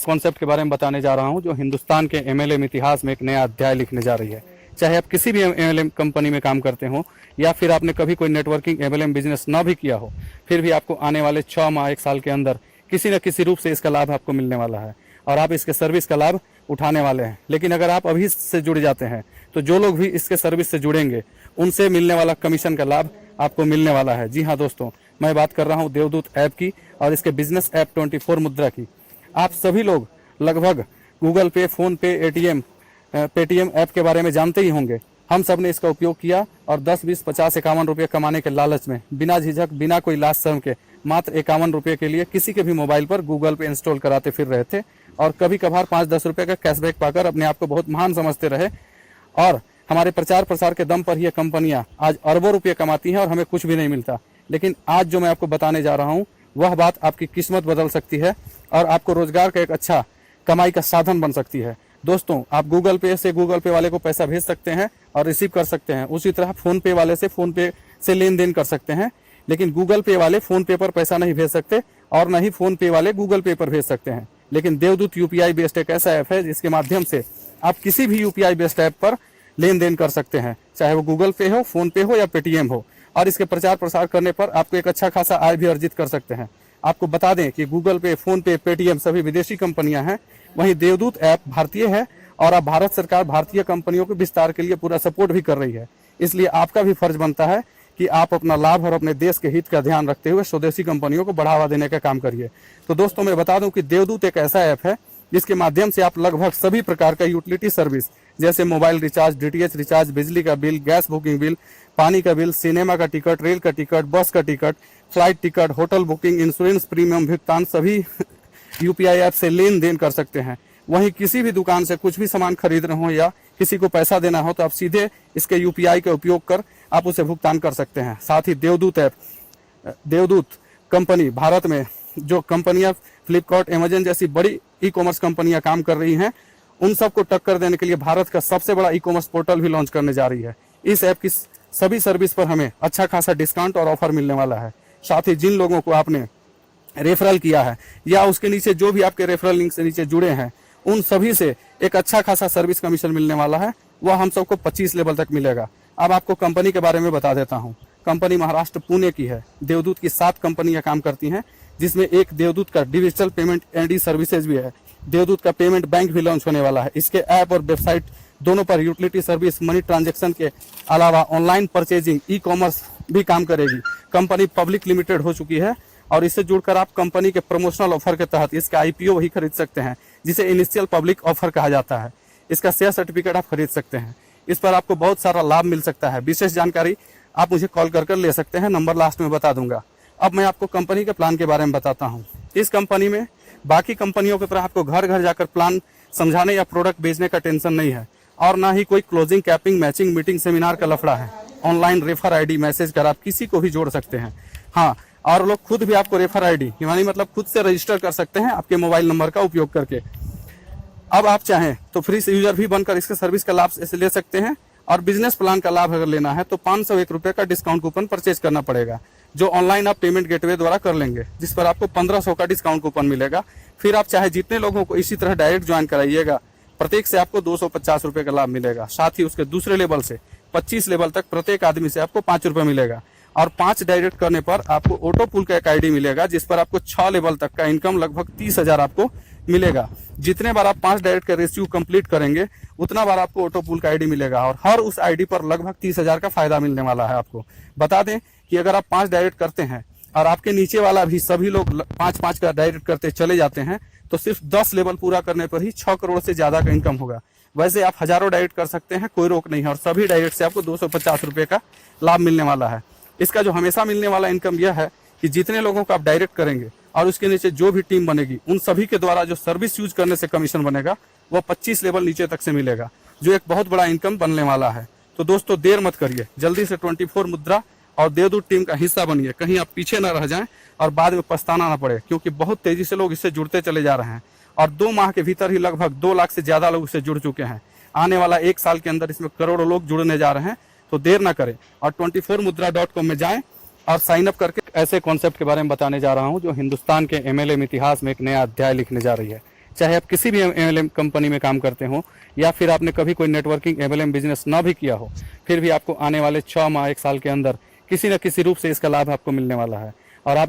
इस कॉन्सेप्ट के बारे में बताने जा रहा हूं जो हिंदुस्तान के एमएलएम इतिहास में एक नया अध्याय लिखने जा रही है। चाहे आप किसी भी एमएलएम कंपनी में काम करते हो या फिर आपने कभी कोई नेटवर्किंग एमएलएम बिजनेस ना भी किया हो, फिर भी आपको आने वाले 6 माह 1 साल के अंदर किसी न किसी रूप से इसका लाभ आपको मिलने वाला है और आप इसके सर्विस का लाभ उठाने वाले हैं। लेकिन अगर आप अभी से जुड़ जाते हैं तो जो लोग भी इसके सर्विस से जुड़ेंगे उनसे मिलने वाला कमीशन का लाभ आपको मिलने वाला है। जी हाँ दोस्तों, मैं बात कर रहा हूँ देवदूत ऐप की और इसके बिजनेस ऐप 24 मुद्रा की। आप सभी लोग लगभग गूगल पे, फोन पे, पेटीएम ऐप के बारे में जानते ही होंगे। हम सब ने इसका उपयोग किया और 10, 20, 50, 51 रुपये कमाने के लालच में बिना झिझक, बिना कोई लाज शर्म के मात्र 51 रुपये के लिए किसी के भी मोबाइल पर गूगल पे इंस्टॉल कराते फिर रहे थे और कभी कभार 5-10 रुपये का कैशबैक पाकर अपने आप को बहुत महान समझते रहे। और हमारे प्रचार प्रसार के दम पर ही ये कंपनियां आज अरबों रुपये कमाती हैं और हमें कुछ भी नहीं मिलता। लेकिन आज जो मैं आपको बताने जा रहा हूं वह बात आपकी किस्मत बदल सकती है और आपको रोजगार का एक अच्छा कमाई का साधन बन सकती है। दोस्तों, आप गूगल पे से गूगल पे वाले को पैसा भेज सकते हैं और रिसीव कर सकते हैं। उसी तरह फोन पे वाले से फोन पे से लेन देन कर सकते हैं। लेकिन गूगल पे वाले फोन पे पर पैसा नहीं भेज सकते और न ही फोन पे वाले गूगल पे पर भेज सकते हैं। लेकिन देवदूत यूपीआई बेस्ड एक ऐसा ऐप है जिसके माध्यम से आप किसी भी यूपीआई बेस्ड ऐप पर लेन देन कर सकते हैं, चाहे वो गूगल पे हो, फोन पे हो या पेटीएम हो। और इसके प्रचार प्रसार करने पर आपको एक अच्छा खासा आय भी अर्जित कर सकते हैं। आपको बता दें कि गूगल पे, फोन पे, पेटीएम सभी विदेशी कंपनियां हैं, वहीं देवदूत ऐप भारतीय है और अब भारत सरकार भारतीय कंपनियों के विस्तार के लिए पूरा सपोर्ट भी कर रही है। इसलिए आपका भी फर्ज बनता है कि आप अपना लाभ और अपने देश के हित का ध्यान रखते हुए स्वदेशी कंपनियों को बढ़ावा देने का काम करिए। तो दोस्तों, मैं बता दूं कि देवदूत एक ऐसा ऐप है जिसके माध्यम से आप लगभग सभी प्रकार का यूटिलिटी सर्विस जैसे मोबाइल रिचार्ज, डीटीएच रिचार्ज, बिजली का बिल, गैस बुकिंग बिल, पानी का बिल, सिनेमा का टिकट, रेल का टिकट, बस का ticket, flight ticket, hotel booking, insurance premium भुगतान सभी यूपीआई ऐप से लेन देन कर सकते हैं। वहीं किसी भी दुकान से कुछ भी सामान खरीदना हो या किसी को पैसा देना हो तो आप सीधे इसके यूपीआई का उपयोग कर आप उसे भुगतान कर सकते हैं। साथ ही देवदूत ऐप, देवदूत कंपनी भारत में जो कंपनियां फ्लिपकार्ट, अमेजन जैसी बड़ी ई कॉमर्स कंपनियां काम कर रही हैं, उन सबको टक्कर देने के लिए भारत का सबसे बड़ा ई कॉमर्स पोर्टल भी लॉन्च करने जा रही है। इस ऐप की सभी सर्विस पर हमें अच्छा खासा डिस्काउंट और ऑफर मिलने वाला है। साथ ही जिन लोगों को आपने रेफरल किया है या उसके नीचे जो भी आपके रेफरल लिंक से नीचे जुड़े हैं, उन सभी से एक अच्छा खासा सर्विस कमीशन मिलने वाला है। वह हम सबको 25 लेवल तक मिलेगा। अब आपको कंपनी के बारे में बता देता हूँ। कंपनी महाराष्ट्र पुणे की है। देवदूत की 7 कंपनियां काम करती हैं, जिसमें एक देवदूत का डिजिटल पेमेंट एंड सर्विसेज भी है। देवदूत का पेमेंट बैंक भी लॉन्च होने वाला है। इसके ऐप और वेबसाइट दोनों पर यूटिलिटी सर्विस, मनी ट्रांजैक्शन के अलावा ऑनलाइन परचेजिंग, ई कॉमर्स भी काम करेगी। कंपनी पब्लिक लिमिटेड हो चुकी है और इससे जुड़कर आप कंपनी के प्रमोशनल ऑफर के तहत इसका आईपीओ भी खरीद सकते हैं, जिसे इनिशियल पब्लिक ऑफर कहा जाता है। इसका शेयर सर्टिफिकेट आप खरीद सकते हैं। इस पर आपको बहुत सारा लाभ मिल सकता है। विशेष जानकारी आप मुझे कॉल कर ले सकते हैं, नंबर लास्ट में बता दूंगा। अब मैं आपको कंपनी के प्लान के बारे में बताता हूँ। इस कंपनी में बाकी कंपनियों की तरह आपको घर घर जाकर प्लान समझाने या प्रोडक्ट बेचने का टेंशन नहीं है और ना ही कोई closing, capping, matching, meeting, seminar का लफड़ा है। ऑनलाइन रेफर आईडी मैसेज कर आप किसी को भी जोड़ सकते हैं। हाँ, और लोग खुद भी आपको रेफर आईडी यानी मतलब खुद से रजिस्टर कर सकते हैं आपके मोबाइल नंबर का उपयोग करके। अब आप चाहें तो फ्री यूजर भी बनकर इसके सर्विस का लाभ ले सकते हैं और बिजनेस प्लान का लाभ अगर लेना है तो 501 रुपये का डिस्काउंट कूपन परचेज करना पड़ेगा, जो ऑनलाइन आप पेमेंट गेटवे द्वारा कर लेंगे, जिस पर आपको 1500 का डिस्काउंट कूपन मिलेगा। फिर आप चाहे जितने लोगों को इसी तरह डायरेक्ट ज्वाइन कराइएगा, प्रत्येक से आपको 250 रुपये का लाभ मिलेगा। साथ ही उसके दूसरे लेवल से 25 लेवल तक प्रत्येक आदमी से आपको 5 रुपये मिलेगा और 5 डायरेक्ट करने पर आपको ऑटो पुल का एक आईडी मिलेगा, जिस पर आपको 6 लेवल तक का इनकम लगभग 30,000 आपको मिलेगा। जितने बार आप 5 डायरेक्ट का रेशियो कंप्लीट करेंगे उतना बार आपको ऑटो पुल का आईडी मिलेगा और हर उस आईडी पर लगभग 30,000 का फायदा मिलने वाला है आपको। बता दें कि अगर आप 5 डायरेक्ट करते हैं और आपके नीचे वाला भी सभी लोग 5-5 का डायरेक्ट करते चले जाते हैं तो सिर्फ 10 लेवल पूरा करने पर ही 6 करोड़ से ज्यादा का इनकम होगा। वैसे आप हजारों डायरेक्ट कर सकते हैं, कोई रोक नहीं है और सभी डायरेक्ट से आपको 250 रुपये का लाभ मिलने वाला है। इसका जो हमेशा मिलने वाला इनकम यह है कि जितने लोगों को आप डायरेक्ट करेंगे और उसके नीचे जो भी टीम बनेगी उन सभी के द्वारा जो सर्विस यूज करने से कमीशन बनेगा वह 25 लेवल नीचे तक से मिलेगा, जो एक बहुत बड़ा इनकम बनने वाला है। तो दोस्तों, देर मत करिए, जल्दी से 24 मुद्रा और देवदूत टीम का हिस्सा बनिए, कहीं आप पीछे न रह जाएं और बाद में पछताना न पड़े, क्योंकि बहुत तेजी से लोग इससे जुड़ते चले जा रहे हैं और 2 माह के भीतर ही लगभग 2 लाख से ज्यादा लोग इससे जुड़ चुके हैं। आने वाला 1 साल के अंदर इसमें करोड़ों लोग जुड़ने जा रहे हैं। तो देर ना करें और 24mudra.com में जाएं और साइन अप करके ऐसे कॉन्सेप्ट के बारे में बताने जा रहा हूं जो हिंदुस्तान के एमएलएम इतिहास में एक नया अध्याय लिखने जा रही है। चाहे आप किसी भी एमएलएम कंपनी में काम करते हो या फिर आपने कभी कोई नेटवर्किंग एमएलएम बिजनेस ना भी किया हो, फिर भी आपको आने वाले 6 माह 1 साल के अंदर किसी न किसी रूप से इसका लाभ आपको मिलने वाला है। और आप